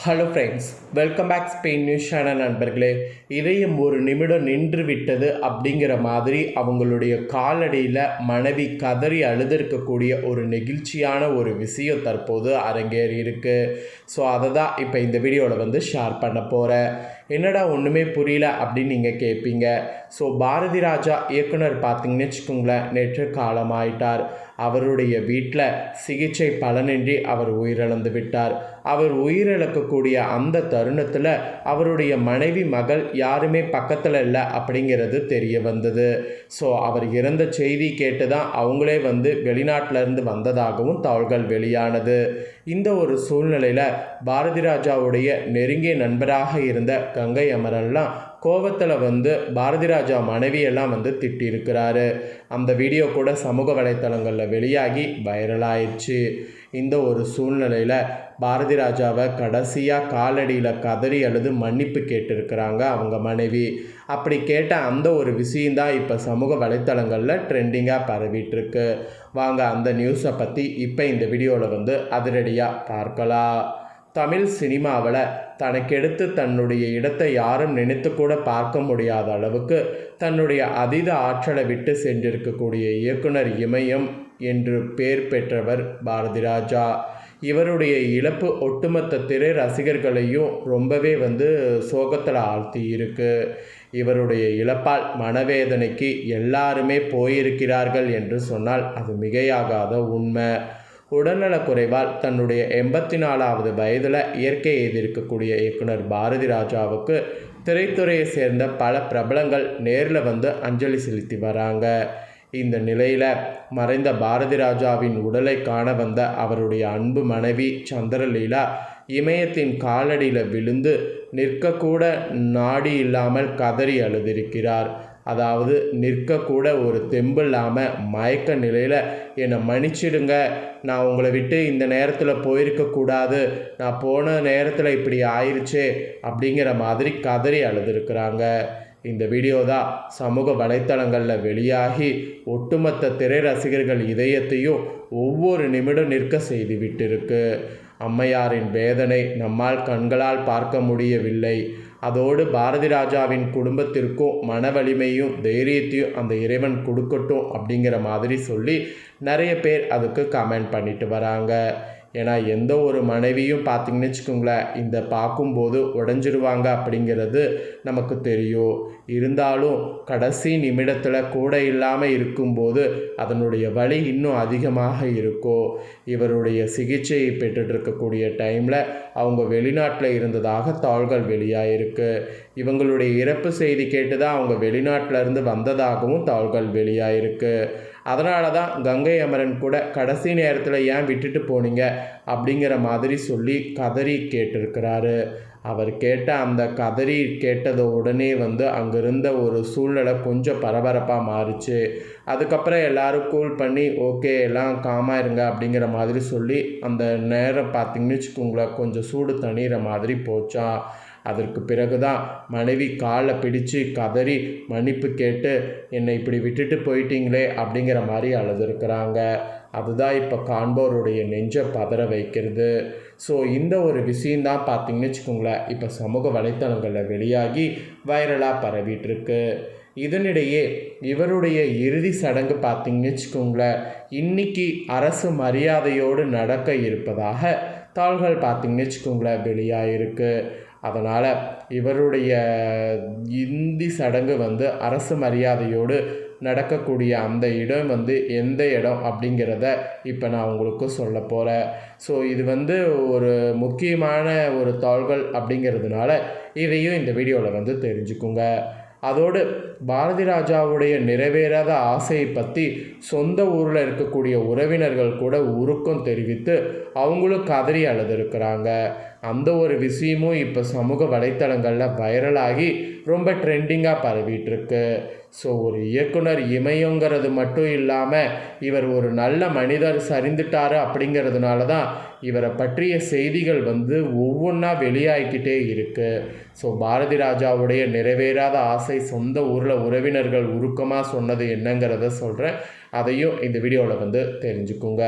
Hello friends, welcome back Spain news channel நண்பர்களே. இதயம் ஒரு நிமிடம் நின்று விட்டது அப்படிங்கிற மாதிரி அவங்களுடைய காலடியில் மனைவி கதறி அழுதுருக்கக்கூடிய ஒரு நெகிழ்ச்சியான ஒரு விஷயம் தற்போது அரங்கேறி இருக்கு. ஸோ அதை தான் இப்போ இந்த வீடியோவில் ஷேர் பண்ண போகிறேன். என்னடா ஒன்றுமே புரியல அப்படின்னு நீங்கள் கேட்பீங்க. ஸோ பாரதி ராஜா இயக்குனர் பார்த்தீங்கன்னு வச்சுக்கோங்களேன், நேற்று காலமாயிட்டார். அவருடைய வீட்டில் சிகிச்சை பலனின்றி அவர் உயிரிழந்து விட்டார். அவர் உயிரிழக்கக்கூடிய அந்த தருணத்தில் அவருடைய மனைவி மகள் யாருமே பக்கத்தில் இல்லை அப்படிங்கிறது தெரிய வந்தது. ஸோ அவர் இறந்த செய்தி கேட்டு தான் அவங்களே வெளிநாட்டிலேருந்து வந்ததாகவும் தகவல்கள் வெளியானது. இந்த ஒரு சூழ்நிலையில் பாரதி ராஜாவுடைய நெருங்கிய நண்பராக இருந்த கங்கை அமரன்லாம் கோபத்தில் பாரதி ராஜா மனைவியெல்லாம் திட்டியிருக்கிறாரு. அந்த வீடியோ கூட சமூக வலைத்தளங்களில் வெளியாகி வைரலாயிடுச்சு. இந்த ஒரு சூழ்நிலையில் பாரதி ராஜாவை கடைசியாக காலடியில் கதறி அழுது மன்னிப்பு கேட்டிருக்கிறாங்க அவங்க மனைவி. அப்படி கேட்ட அந்த ஒரு விஷயந்தான் இப்போ சமூக வலைத்தளங்களில் ட்ரெண்டிங்காக பரவிட்டுருக்கு. வாங்க அந்த நியூஸை பற்றி இப்போ இந்த வீடியோவில் அதிரடியாக பார்க்கலாம். தமிழ் சினிமாவில் தனக்கெடுத்து தன்னுடைய இடத்தை யாரும் நினைத்து கூட பார்க்க முடியாத அளவுக்கு தன்னுடைய அதீத ஆற்றலை விட்டு சென்றிருக்கக்கூடிய இயக்குனர் இமயம் என்று பெயர் பெற்றவர் பாரதி ராஜா. இவருடைய இழப்பு ஒட்டுமொத்த திரை ரசிகர்களையும் ரொம்பவே சோகத்தில் ஆழ்த்தி இருக்கு. இவருடைய இழப்பால் மனவேதனைக்கு எல்லாருமே போயிருக்கிறார்கள் என்று சொன்னால் அது மிகையாகாத உண்மை. உடல்நலக்குறைவால் தன்னுடைய 84வது வயதில் இயற்கை எதிர்க்கக்கூடிய இயக்குனர் பாரதி ராஜாவுக்கு திரைத்துறையை சேர்ந்த பல பிரபலங்கள் நேரில் அஞ்சலி செலுத்தி வராங்க. இந்த நிலையில் மறைந்த பாரதி ராஜாவின் உடலை காண வந்த அவருடைய அன்பு மனைவி சந்திரலீலா இமயத்தின் காலடியில் விழுந்து நிற்கக்கூட நாடி இல்லாமல் கதறி அழுதிருக்கிறார். அதாவது நிற்கக்கூட ஒரு தெம்பு இல்லாமல் மயக்க நிலையில் என்னை மன்னிச்சிடுங்க, நான் உங்களை விட்டு இந்த நேரத்தில் போயிருக்கக்கூடாது, நான் போன நேரத்தில் இப்படி ஆயிடுச்சே அப்படிங்கிற மாதிரி கதறி அழுதுருக்கிறாங்க. இந்த வீடியோ தான் சமூக வலைத்தளங்களில் வெளியாகி ஒட்டுமொத்த திரை ரசிகர்கள் இதயத்தையும் ஒவ்வொரு நிமிடம் நிற்க செய்து விட்டிருக்கு. அம்மையாரின் வேதனை நம்மால் கண்களால் பார்க்க முடியவில்லை. அதோடு பாரதி ராஜாவின் குடும்பத்திற்கும் மன வலிமையும் தைரியத்தையும் அந்த இறைவன் கொடுக்கட்டும் அப்படிங்கிற மாதிரி சொல்லி நிறைய பேர் அதுக்கு கமெண்ட் பண்ணிட்டு வராங்க. ஏன்னா எந்த ஒரு மனைவியும் பார்த்திங்கன்னு வச்சுக்கோங்களேன், இந்த பார்க்கும்போது உடஞ்சிருவாங்க அப்படிங்கிறது நமக்கு தெரியும். இருந்தாலும் கடைசி நிமிடத்தில் கூட இல்லாமல் இருக்கும்போது அதனுடைய வலி இன்னும் அதிகமாக இருக்கும். இவருடைய சிகிச்சையை பெற்றுட்ருக்கக்கூடிய டைமில் அவங்க வெளிநாட்டில் இருந்ததாக தகவல்கள் வெளியாகிருக்கு. இவங்களுடைய இறப்பு செய்தி கேட்டு தான் அவங்க வெளிநாட்டிலேருந்து வந்ததாகவும் தகவல்கள் வெளியாகிருக்கு. அதனால தான் கங்கை அமரன் கூட கடைசி நேரத்தில் ஏன் விட்டுட்டு போனீங்க அப்படிங்கிற மாதிரி சொல்லி கதறி கேட்டிருக்கிறாரு. அவர் கேட்ட அந்த கதறி கேட்டதை உடனே அங்கிருந்த ஒரு சூழ்நிலை கொஞ்சம் பரபரப்பாக மாறிச்சு. அதுக்கப்புறம் எல்லாரும் கூல் பண்ணி ஓகே எல்லாம் காமாக இருங்க அப்படிங்கிற மாதிரி சொல்லி அந்த நேரம் பார்த்திங்கன்னு வச்சுக்கோங்களேன், கொஞ்சம் சூடு தணிகிற மாதிரி போச்சான். அதற்கு பிறகு தான் மனைவி காலை பிடிச்சு கதறி மன்னிப்பு கேட்டு என்னை இப்படி விட்டுட்டு போயிட்டீங்களே அப்படிங்கிற மாதிரி அழுதுருக்கிறாங்க. அதுதான் இப்போ காண்போருடைய நெஞ்சை பதற வைக்கிறது. ஸோ இந்த ஒரு விஷயந்தான் பார்த்திங்கன்னு வச்சுக்கோங்களேன், இப்போ சமூக வலைத்தளங்களில் வெளியாகி வைரலாக பரவிட்டுருக்கு. இதனிடையே இவருடைய இறுதி சடங்கு பார்த்திங்கன்னு வச்சுக்கோங்களேன், இன்னைக்கு அரசு மரியாதையோடு நடக்க இருப்பதாக தாள்கள் பார்த்திங்கன்னு வச்சுக்கோங்களேன் வெளியாகிருக்கு. அதனால் இவருடைய இறுதி சடங்கு அரசு மரியாதையோடு நடக்கக்கூடிய அந்த இடம் எந்த இடம் அப்படிங்கிறத இப்போ நான் உங்களுக்கு சொல்ல போகிறேன். ஸோ இது ஒரு முக்கியமான ஒரு தாள்கள் அப்படிங்கிறதுனால இதையும் இந்த வீடியோவில் தெரிஞ்சுக்குங்க. அதோடு பாரதி ராஜாவுடைய நிறைவேறாத ஆசையை பற்றி சொந்த ஊரில் இருக்கக்கூடிய உறவினர்கள் கூட உருக்கம் தெரிவித்து அவங்களும் கதறி அழுதுருக்கிறாங்க. அந்த ஒரு விஷயமும் இப்போ சமூக வலைத்தளங்களில் வைரலாகி ரொம்ப ட்ரெண்டிங்காக பரவிட்டுருக்கு. ஸோ ஒரு இயக்குனர் இமயங்கிறது மட்டும் இல்லாமல் இவர் ஒரு நல்ல மனிதர் சரிந்துட்டார் அப்படிங்கிறதுனால தான் இவரை பற்றிய செய்திகள் ஒவ்வொன்றா வெளியாகிக்கிட்டே இருக்குது. ஸோ பாரதி ராஜாவுடைய நிறைவேறாத ஆசை சொந்த ஊரில் உறவினர்கள் உருக்கமாக சொன்னது என்னங்கிறத சொல்கிறேன். அதையும் இந்த வீடியோவில் தெரிஞ்சுக்குங்க.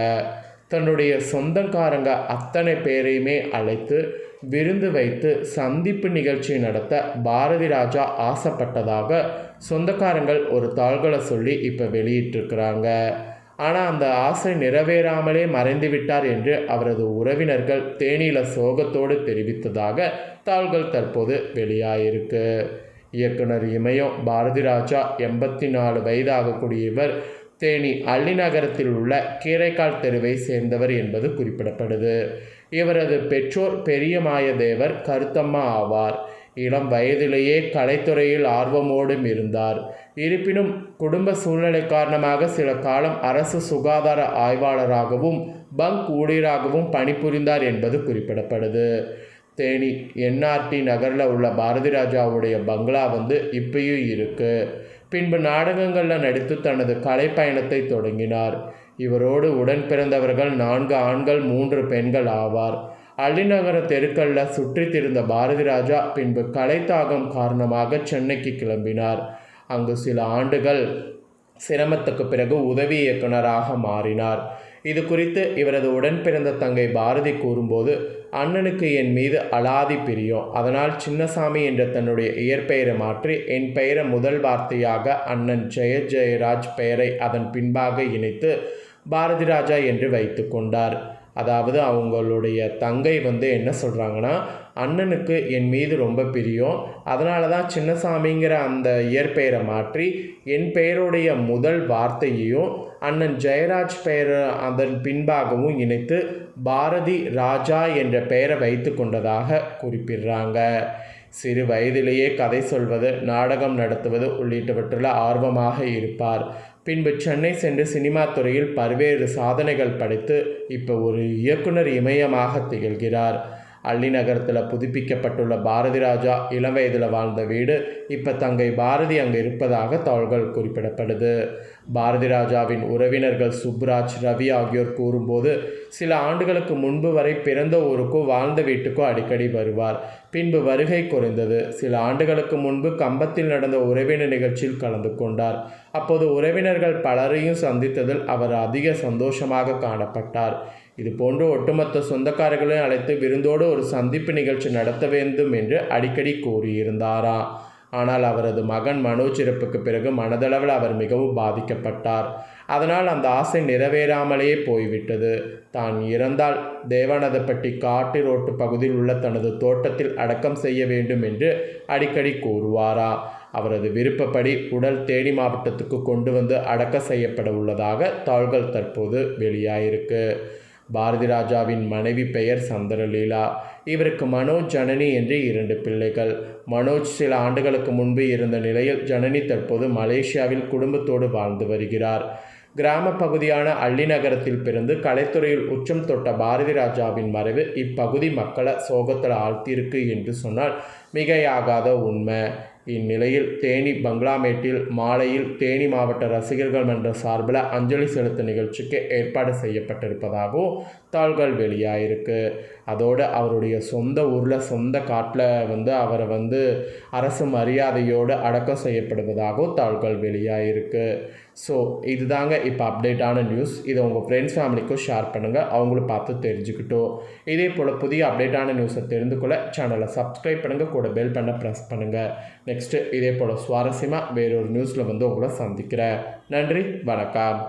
தன்னுடைய சொந்தக்காரங்க அத்தனை பேரையுமே அழைத்து விருந்து வைத்து சந்திப்பு நிகழ்ச்சி நடத்த பாரதி ராஜா ஆசைப்பட்டதாக சொந்தக்காரங்கள் ஒரு தாள்களை சொல்லி இப்போ வெளியிட்டிருக்கிறாங்க. ஆனால் அந்த ஆசை நிறைவேறாமலே மறைந்து விட்டார் என்று அவரது உறவினர்கள் தேனியில் சோகத்தோடு தெரிவித்ததாக தாள்கள் தற்போது வெளியாயிருக்கு. இயக்குனர் இமயம் பாரதி ராஜா 84 வயதாகக்கூடிய இவர் தேனி அள்ளிநகரத்தில் உள்ள கீரைக்கால் தெருவை சேர்ந்தவர் என்பது குறிப்பிடப்படுது. இவரது பெற்றோர் பெரிய மாயதேவர் கருத்தம்மா ஆவார். இளம் வயதிலேயே கலைத்துறையில் ஆர்வமோடும் இருந்தார். இருப்பினும் குடும்ப சூழ்நிலை காரணமாக சில காலம் அரசு சுகாதார ஆய்வாளராகவும் பங்க் ஊழியராகவும் பணிபுரிந்தார் என்பது குறிப்பிடப்படுது. தேனி NRT நகரில் உள்ள பாரதி ராஜாவுடைய பங்களா இப்பயும் இருக்கு. பின்பு நாடகங்களில் நடித்து தனது கலை பயணத்தை தொடங்கினார். இவரோடு உடன் பிறந்தவர்கள் 4 ஆண்கள் 3 பெண்கள் ஆவார். அள்ளிநகர தெருக்களில் சுற்றி திரிந்த பாரதி ராஜா பின்பு கலைத்தாகம் காரணமாக சென்னைக்கு கிளம்பினார். அங்கு சில ஆண்டுகள் சிரமத்துக்கு பிறகு உதவி இயக்குனராக மாறினார். இது குறித்து இவரது உடன் பிறந்த தங்கை பாரதி கூறும்போது, அண்ணனுக்கு என் மீது அலாதி பிரியம். அதனால் சின்னசாமி என்ற தன்னுடைய இயற்பெயரை மாற்றி என் பெயரை முதல் வார்த்தையாக அண்ணன் ஜெயராஜ் பெயரை அதன் பின்பாக இணைத்து பாரதி ராஜா என்று வைத்து கொண்டார். அதாவது அவங்களுடைய தங்கை என்ன சொல்கிறாங்கன்னா, அண்ணனுக்கு என் மீது ரொம்ப பிரியம், அதனால தான் சின்னசாமிங்கிற அந்த இயற்பெயரை மாற்றி என் பெயருடைய முதல் வார்த்தையையும் அண்ணன் ஜெயராஜ் பெயர் அதன் பின்பாகவும் இணைத்து பாரதி ராஜா என்ற பெயரை வைத்து கொண்டதாக குறிப்பிடுறாங்க. சிறு வயதிலேயே கதை சொல்வது, நாடகம் நடத்துவது உள்ளிட்டவற்றில் ஆர்வமாக இருப்பார். பின்பு சென்னை சென்று சினிமா துறையில் பல்வேறு சாதனைகள் படைத்து இப்போ ஒரு இயக்குனர் இமயமாக திகழ்கிறார். அள்ளிநகரத்தில் புதுப்பிக்கப்பட்டுள்ள பாரதி ராஜா இளம் வயதில் வாழ்ந்த வீடு இப்போ தங்கை பாரதி அங்கே இருப்பதாக தகவல்கள் குறிப்பிடப்படுது. பாரதி ராஜாவின் உறவினர்கள் சுப்ராஜ், ரவி ஆகியோர் கூறும்போது, சில ஆண்டுகளுக்கு முன்பு வரை பிறந்த ஊருக்கோ வாழ்ந்த வீட்டுக்கோ அடிக்கடி வருவார். பின்பு வருகை குறைந்தது. சில ஆண்டுகளுக்கு முன்பு கம்பத்தில் நடந்த உறவினர் நிகழ்ச்சியில் கலந்து கொண்டார். அப்போது உறவினர்கள் பலரையும் சந்தித்ததில் அவர் அதிக சந்தோஷமாக காணப்பட்டார். இது போன்று ஒட்டுமொத்த சொந்தக்காரர்களையும் அழைத்து விருந்தோடு ஒரு சந்திப்பு நிகழ்ச்சி நடத்த வேண்டும் என்று அடிக்கடி கூறியிருந்தாராம். ஆனால் அவரது மகன் மனோஜ் இறப்புக்கு பிறகு மனதளவில் அவர் மிகவும் பாதிக்கப்பட்டார். அதனால் அந்த ஆசை நிறைவேறாமலேயே போய்விட்டது. தான் இறந்தால் தேவநாதப்பட்டி காட்டு ரோட்டு பகுதியில் உள்ள தனது தோட்டத்தில் அடக்கம் செய்ய வேண்டும் என்று அடிக்கடி கூறுவாரா. அவரது விருப்பப்படி உடல் தேனி மாவட்டத்துக்கு கொண்டு வந்து அடக்க செய்யப்பட உள்ளதாக தகவல்கள் தற்போது வெளியாயிருக்கு. பாரதி ராஜாவின் மனைவி பெயர் சந்திரலீலா. இவருக்கு மனோஜ், ஜனனி என்று 2 பிள்ளைகள். மனோஜ் சில ஆண்டுகளுக்கு முன்பு இருந்த நிலையில் ஜனனி தற்போது மலேசியாவில் குடும்பத்தோடு வாழ்ந்து வருகிறார். கிராம பகுதியான அள்ளிநகரத்தில் பிறந்து கலைத்துறையில் உச்சம் தொட்ட பாரதி ராஜாவின் மறைவு இப்பகுதி மக்களை சோகத்தில் ஆழ்த்தியிருக்கு என்று சொன்னால் மிகையாகாத உண்மை. இந்நிலையில் தேனி பங்களாமேட்டில் மாலையில் தேனி மாவட்ட ரசிகர்கள் மன்ற சார்பில் அஞ்சலி செலுத்த நிகழ்ச்சிக்கு ஏற்பாடு செய்யப்பட்டிருப்பதாகவும் தகவல்கள் வெளியாயிருக்கு. அதோடு அவருடைய சொந்த ஊரில் சொந்த காட்டில் அவரை அரசு மரியாதையோடு அடக்கம் செய்யப்படுவதாகவும் தகவல்கள் வெளியாயிருக்கு. ஸோ இதுதாங்க இப்போ அப்டேட்டான நியூஸ். இதை உங்கள் ஃப்ரெண்ட்ஸ் ஃபேமிலிக்கும் ஷேர் பண்ணுங்கள், அவங்களும் பார்த்து தெரிஞ்சுக்கிட்டோம். இதே போல் புதிய அப்டேட்டான நியூஸை தெரிந்து கொள்ள சேனலை சப்ஸ்கிரைப் பண்ணுங்கள், கூட பெல் பண்ண ப்ரெஸ் பண்ணுங்கள். நெக்ஸ்ட்டு இதே போல் சுவாரஸ்யமாக வேறொரு நியூஸில் உங்களை சந்திக்கிறேன். நன்றி, வணக்கம்.